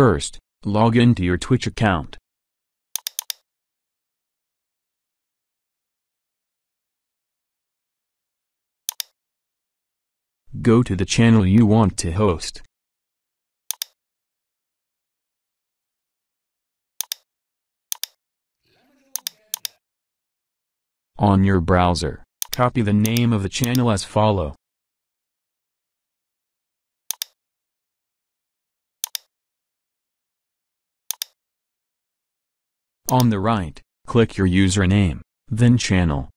First, log into your Twitch account. Go to the channel you want to host. On your browser, copy the name of the channel as follow. On the right, click your username, then channel.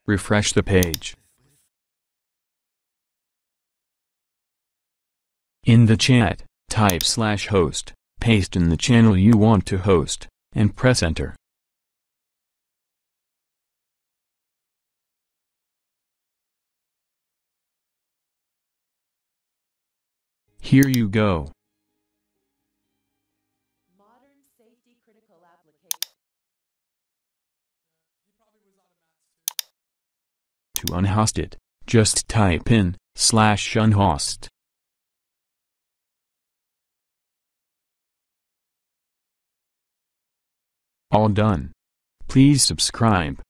Refresh the page. In the chat, type /host, paste in the channel you want to host, and press enter. Here you go. Modern safety critical application. To unhost it, just type in /unhost. All done. Please subscribe.